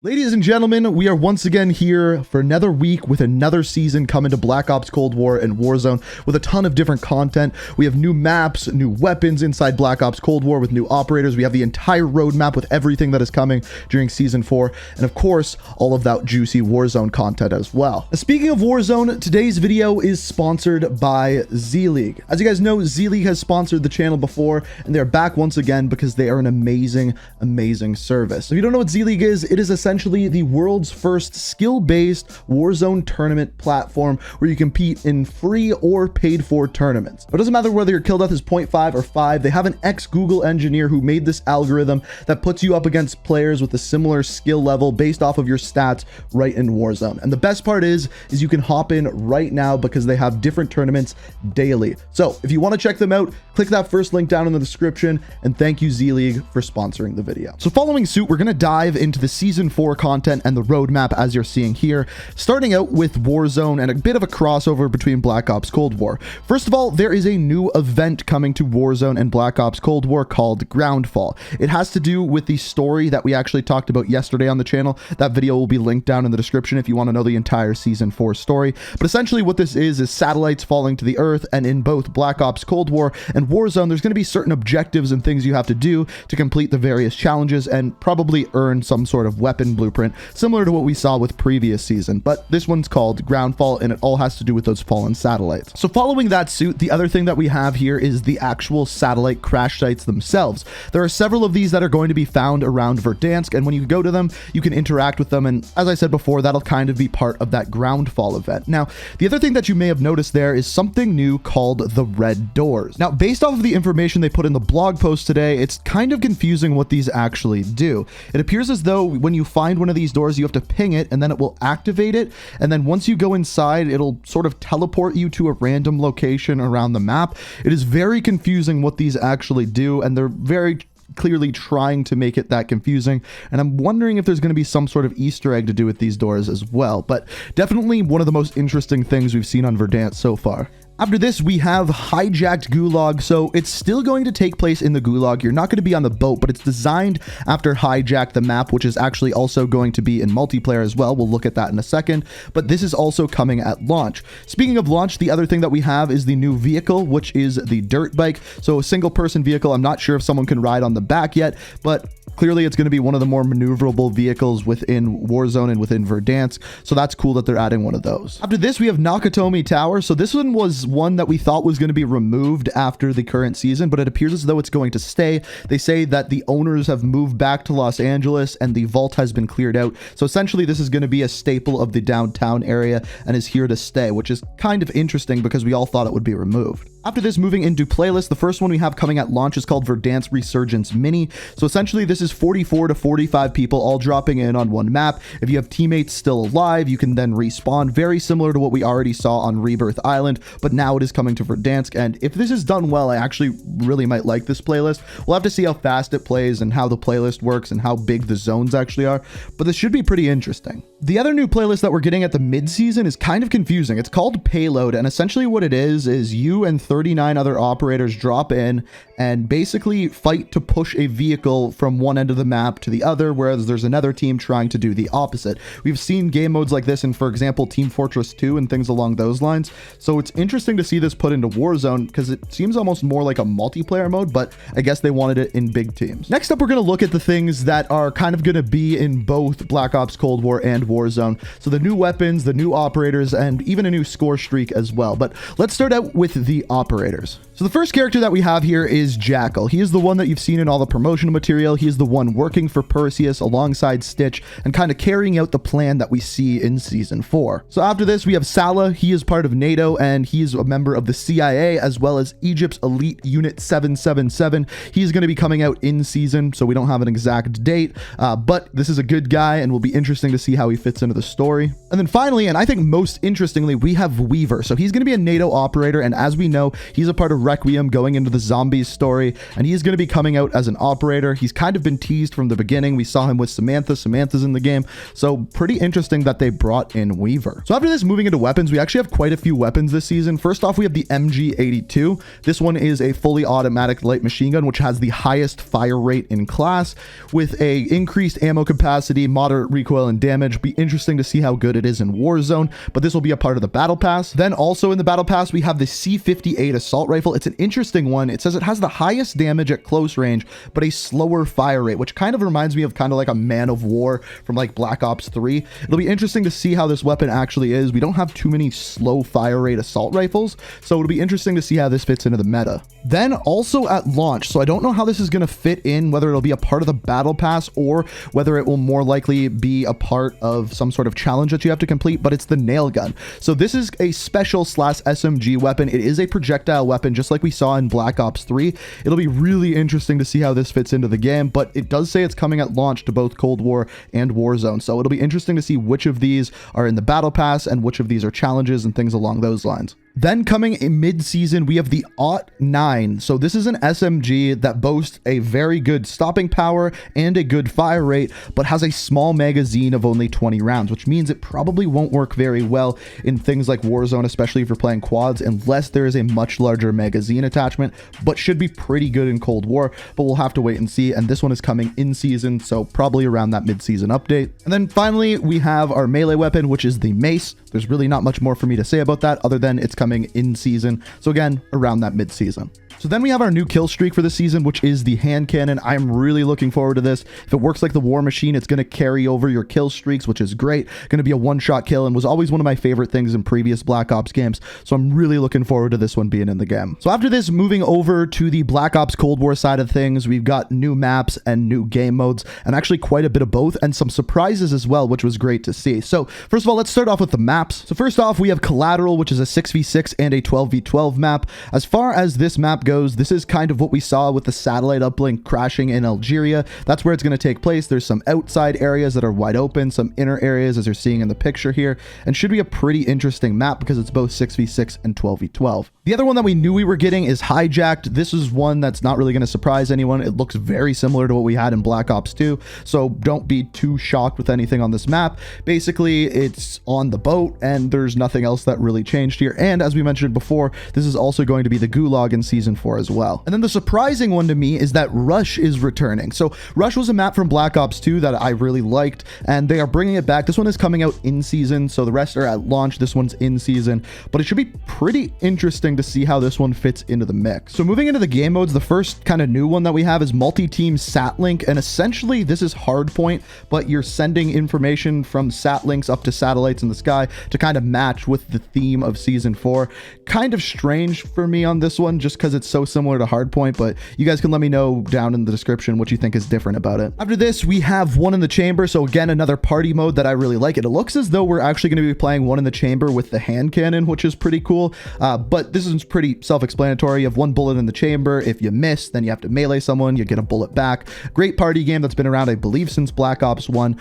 Ladies and gentlemen, we are once again here for another week with another season coming to Black Ops Cold War and Warzone with a ton of different content. We have new maps, new weapons inside Black Ops Cold War with new operators. We have the entire roadmap with everything that is coming during Season 4. And of course, all of that juicy Warzone content as well. Now, speaking of Warzone, today's video is sponsored by Z-League. As you guys know, Z-League has sponsored the channel before, and they're back once again because they are an amazing service. So if you don't know what Z-League is, it is essentially the world's first skill-based Warzone tournament platform where you compete in free or paid-for tournaments. It doesn't matter whether your kill death is 0.5 or 5, they have an ex-Google engineer who made this algorithm that puts you up against players with a similar skill level based off of your stats right in Warzone. And the best part is you can hop in right now because they have different tournaments daily. So if you want to check them out, click that first link down in the description, and thank you Z-League for sponsoring the video. So following suit, we're going to dive into the Season 4 content and the roadmap as you're seeing here, starting out with Warzone and a bit of a crossover between Black Ops Cold War. First of all, there is a new event coming to Warzone and Black Ops Cold War called Groundfall. It has to do with the story that we actually talked about yesterday on the channel. That video will be linked down in the description if you want to know the entire Season 4 story. But essentially what this is satellites falling to the earth, and in both Black Ops Cold War and Warzone, there's going to be certain objectives and things you have to do to complete the various challenges and probably earn some sort of weapon blueprint, similar to what we saw with previous season. But this one's called Groundfall, and it all has to do with those fallen satellites. So following that suit, the other thing that we have here is the actual satellite crash sites themselves. There are several of these that are going to be found around Verdansk, and when you go to them, you can interact with them, and as I said before, that'll kind of be part of that Groundfall event. Now, the other thing that you may have noticed there is something new called the Red Doors. Now, based off of the information they put in the blog post today, it's kind of confusing what these actually do. It appears as though when you find one of these doors, you have to ping it, and then it will activate it, and then once you go inside, it'll sort of teleport you to a random location around the map. It is very confusing what these actually do, and they're very clearly trying to make it that confusing, and I'm wondering if there's going to be some sort of Easter egg to do with these doors as well. But definitely one of the most interesting things we've seen on Verdansk so far. After this, we have Hijacked Gulag. So it's still going to take place in the Gulag. You're not going to be on the boat, but it's designed after Hijack the map, which is actually also going to be in multiplayer as well. We'll look at that in a second, but this is also coming at launch. Speaking of launch, the other thing that we have is the new vehicle, which is the dirt bike. So a single person vehicle. I'm not sure if someone can ride on the back yet, but clearly it's going to be one of the more maneuverable vehicles within Warzone and within Verdansk. So that's cool that they're adding one of those. After this, we have Nakatomi Tower. So this one was one that we thought was going to be removed after the current season, but it appears as though it's going to stay. They say that the owners have moved back to Los Angeles and the vault has been cleared out. So essentially this is going to be a staple of the downtown area and is here to stay, which is kind of interesting because we all thought it would be removed. After this, moving into playlist, the first one we have coming at launch is called Verdansk Resurgence Mini. So essentially this is 44 to 45 people all dropping in on one map. If you have teammates still alive, you can then respawn, very similar to what we already saw on Rebirth Island, but now it is coming to Verdansk. And if this is done well, I actually really might like this playlist. We'll have to see how fast it plays and how the playlist works and how big the zones actually are, but this should be pretty interesting. The other new playlist that we're getting at the mid-season is kind of confusing. It's called Payload, and essentially what it is you and 39 other operators drop in and basically fight to push a vehicle from one end of the map to the other, whereas there's another team trying to do the opposite. We've seen game modes like this in, for example, Team Fortress 2 and things along those lines. So it's interesting to see this put into Warzone because it seems almost more like a multiplayer mode, but I guess they wanted it in big teams. Next up, we're going to look at the things that are kind of going to be in both Black Ops Cold War and Warzone. So the new weapons, the new operators, and even a new score streak as well. But let's start out with the operators. So the first character that we have here is Jackal. He is the one that you've seen in all the promotional material. He is the one working for Perseus alongside Stitch and kind of carrying out the plan that we see in Season 4. So after this, we have Salah. He is part of NATO and he is a member of the CIA as well as Egypt's elite unit 777. He's going to be coming out in season, so we don't have an exact date, but this is a good guy and will be interesting to see how he fits into the story. And then finally, and I think most interestingly, we have Weaver. So he's going to be a NATO operator, and as we know, he's a part of Requiem going into the zombies story, and he's going to be coming out as an operator. He's kind of been teased from the beginning. We saw him with Samantha. Samantha's in the game, so pretty interesting that they brought in Weaver. So after this, moving into weapons, we actually have quite a few weapons this season. First off, we have the MG82. This one is a fully automatic light machine gun, which has the highest fire rate in class with a increased ammo capacity, moderate recoil and damage. Be interesting to see how good it is in Warzone, but this will be a part of the battle pass. Then also in the battle pass, we have the C58 assault rifle. It's an interesting one. It says it has the highest damage at close range, but a slower fire rate, which kind of reminds me of kind of like a Man of War from like Black Ops 3. It'll be interesting to see how this weapon actually is. We don't have too many slow fire rate assault rifles, so it'll be interesting to see how this fits into the meta. Then also at launch, so I don't know how this is going to fit in, whether it'll be a part of the battle pass or whether it will more likely be a part of some sort of challenge that you have to complete, but it's the nail gun. So this is a special slash SMG weapon. It is a projectile weapon, just like we saw in Black Ops 3. It'll be really interesting to see how this fits into the game, but it does say it's coming at launch to both Cold War and Warzone. So it'll be interesting to see which of these are in the battle pass and which of these are challenges and things along those lines. Then coming in mid-season, we have the AUT-9. So this is an SMG that boasts a very good stopping power and a good fire rate, but has a small magazine of only 20 rounds, which means it probably won't work very well in things like Warzone, especially if you're playing quads, unless there is a much larger magazine attachment, but should be pretty good in Cold War, but we'll have to wait and see. And this one is coming in season, so probably around that mid-season update. And then finally, we have our melee weapon, which is the Mace. There's really not much more for me to say about that other than it's coming in season. So again, around that mid-season. So then we have our new kill streak for the season, which is the hand cannon. I'm really looking forward to this. If it works like the war machine, it's going to carry over your kill streaks, which is great. Going to be a one-shot kill and was always one of my favorite things in previous Black Ops games. So I'm really looking forward to this one being in the game. So after this, moving over to the Black Ops Cold War side of things, we've got new maps and new game modes, and actually quite a bit of both, and some surprises as well, which was great to see. So first of all, let's start off with the maps. So first off, we have Collateral, which is a 6v6 and a 12v12 map. As far as this map goes, this is kind of what we saw with the satellite uplink crashing in Algeria. That's where it's going to take place. There's some outside areas that are wide open, some inner areas as you're seeing in the picture here, and should be a pretty interesting map because it's both 6v6 and 12v12. The other one that we knew we were getting is Hijacked. This is one that's not really going to surprise anyone. It looks very similar to what we had in Black Ops 2, so don't be too shocked with anything on this map. Basically, it's on the boat, and there's nothing else that really changed here. And as we mentioned before, this is also going to be the Gulag in Season 4 as well. And then the surprising one to me is that Rush is returning. So Rush was a map from Black Ops 2 that I really liked, and they are bringing it back. This one is coming out in season, so the rest are at launch. This one's in season, but it should be pretty interesting to see how this one fits into the mix. So moving into the game modes, the first kind of new one that we have is multi-team SatLink, and essentially this is hardpoint, but you're sending information from SatLinks up to satellites in the sky to kind of match with the theme of Season 4. Kind of strange for me on this one, just because it's so similar to hardpoint, but you guys can let me know down in the description what you think is different about it. After this, we have One in the Chamber. So again, another party mode that I really like. It looks as though we're actually going to be playing One in the Chamber with the hand cannon, which is pretty cool. But this is pretty self-explanatory. You have one bullet in the chamber. If you miss, then you have to melee someone. You get a bullet back. Great party game that's been around, I believe, since Black Ops 1.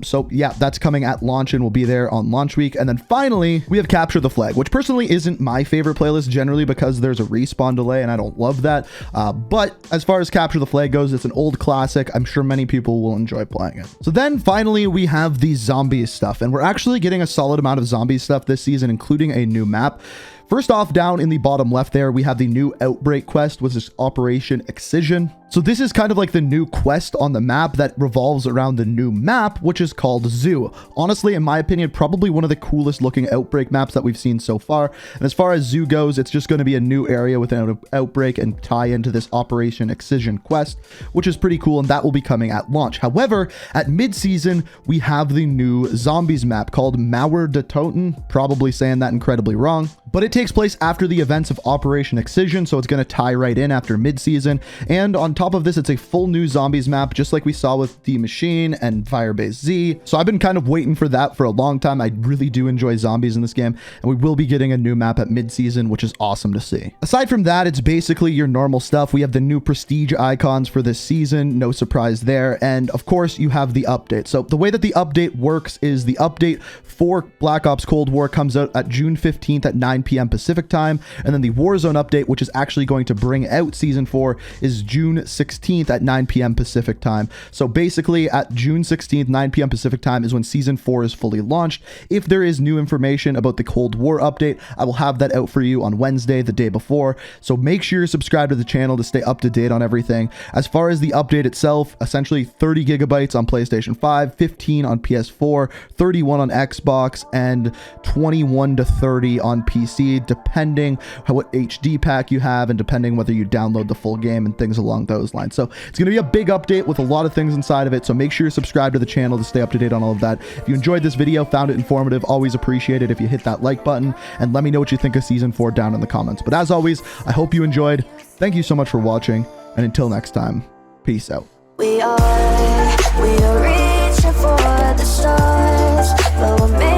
So yeah, that's coming at launch and will be there on launch week. And then finally, we have Capture the Flag, which personally isn't my favorite playlist generally because there's a respawn delay and I don't love that. But as far as Capture the Flag goes, it's an old classic. I'm sure many people will enjoy playing it. So then finally, we have the zombies stuff, and we're actually getting a solid amount of zombie stuff this season, including a new map. First off, down in the bottom left there, we have the new Outbreak Quest, which is Operation Excision. So this is kind of like the new quest on the map that revolves around the new map, which is called Zoo. Honestly, in my opinion, probably one of the coolest looking Outbreak maps that we've seen so far. And as far as Zoo goes, it's just going to be a new area within an Outbreak and tie into this Operation Excision quest, which is pretty cool, and that will be coming at launch. However, at mid-season, we have the new zombies map called Mauer de Toten, probably saying that incredibly wrong, but it takes place after the events of Operation Excision, so it's going to tie right in after mid-season. And on top of this, it's a full new zombies map, just like we saw with The Machine and Firebase Z. So I've been kind of waiting for that for a long time. I really do enjoy zombies in this game, and we will be getting a new map at mid-season, which is awesome to see. Aside from that, it's basically your normal stuff. We have the new prestige icons for this season, no surprise there. And of course, you have the update. So the way that the update works is the update for Black Ops Cold War comes out at June 15th at 9 9 p.m. Pacific time. And then the Warzone update, which is actually going to bring out Season 4, is June 16th at 9 p.m. Pacific time. So basically at June 16th, 9 p.m. Pacific time is when Season 4 is fully launched. If there is new information about the Cold War update, I will have that out for you on Wednesday, the day before. So make sure you're subscribed to the channel to stay up to date on everything. As far as the update itself, essentially 30 gigabytes on PlayStation 5, 15 on PS4, 31 on Xbox, and 21 to 30 on PC, depending what HD pack you have and depending whether you download the full game and things along those lines. So it's going to be a big update with a lot of things inside of it. So make sure you're subscribed to the channel to stay up to date on all of that. If you enjoyed this video, found it informative, always appreciate it if you hit that like button and let me know what you think of Season 4 down in the comments. But as always, I hope you enjoyed. Thank you so much for watching, and until next time, peace out. We are reaching for the stars, but we're